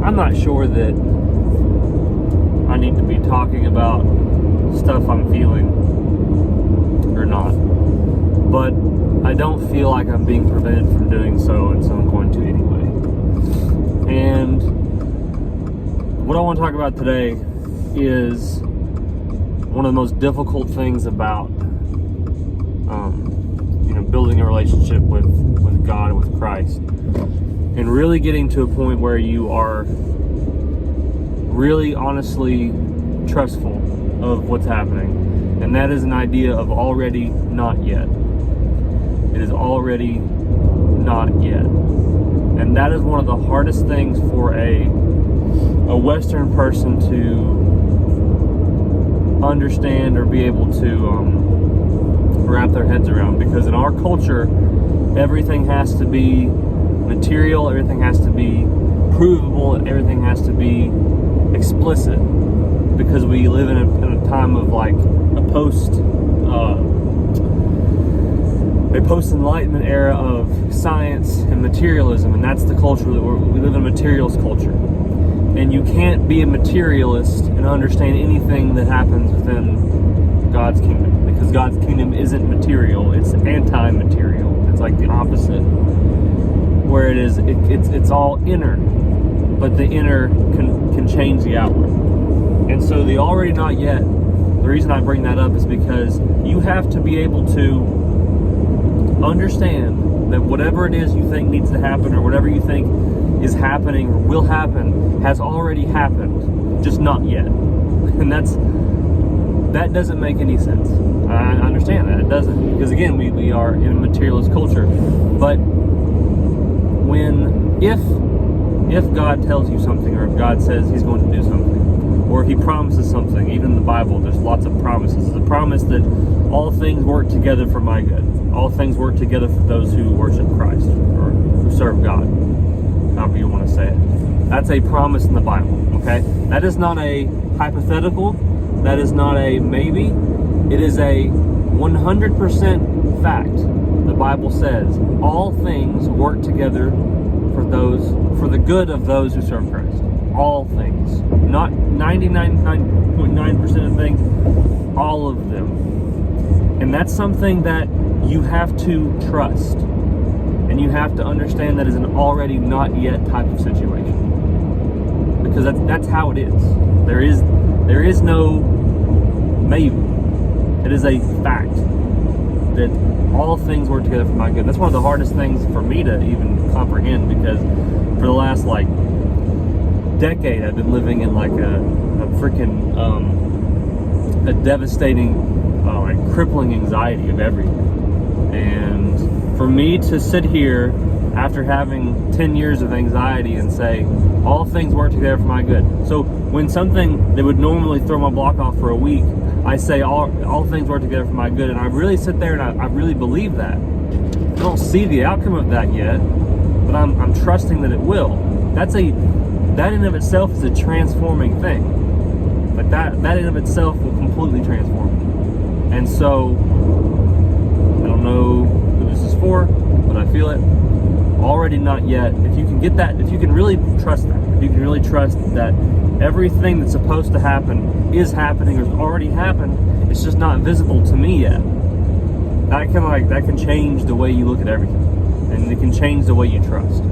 I'm not sure that I need to be talking about stuff I'm feeling or not, but I don't feel like I'm being prevented from doing so, and so I'm going to anyway. And what I want to talk about today is one of the most difficult things about building a relationship with God and with Christ, and really getting to a point where you are really honestly trustful of what's happening. And that is an idea of already not yet. It is already not yet. And that is one of the hardest things for a Western person to understand or be able to wrap their heads around, because in our culture everything has to be material, everything has to be provable, everything has to be explicit, because we live in a time of like a post-enlightenment era of science and materialism, and that's the culture that we live in, a materialist culture. And you can't be a materialist and understand anything that happens within God's kingdom, because God's kingdom isn't material, it's anti-material. It's like the opposite, where it's all inner, but the inner can change the outward. And so the already not yet, the reason I bring that up is because you have to be able to understand that whatever it is you think needs to happen, or whatever you think is happening or will happen, has already happened, just not yet. And that doesn't make any sense. I understand that it doesn't, because again, we are in a materialist culture. But if God tells you something, or if God says He's going to do something, or if He promises something, even in the Bible, there's lots of promises. The promise that all things work together for my good. All things work together for those who worship Christ, or who serve God, however you want to say it. That's a promise in the Bible, okay? That is not a hypothetical. That is not a maybe. It is a 100% fact. The Bible says all things work together for the good of those who serve Christ. All things. Not 99.9% of things, all of them. And that's something that you have to trust. And you have to understand that is an already not yet type of situation. Because that's how it is. There is no maybe. It is a fact that all things work together for my good. That's one of the hardest things for me to even comprehend, because for the last decade I've been living in like a freaking a devastating crippling anxiety of everything. And for me to sit here after having 10 years of anxiety and say all things work together for my good, so when something that would normally throw my block off for a week, I say all things work together for my good, and I really sit there and I really believe that. I don't see the outcome of that yet, but I'm trusting that it will. That in and of itself is a transforming thing. Like that in of itself will completely transform me. And so I don't know who this is for, but I feel it. Already not yet. If you can get that, if you can really trust that, if you can really trust that everything that's supposed to happen is happening or has already happened, it's just not visible to me yet. That can change the way you look at everything, and it can change the way you trust.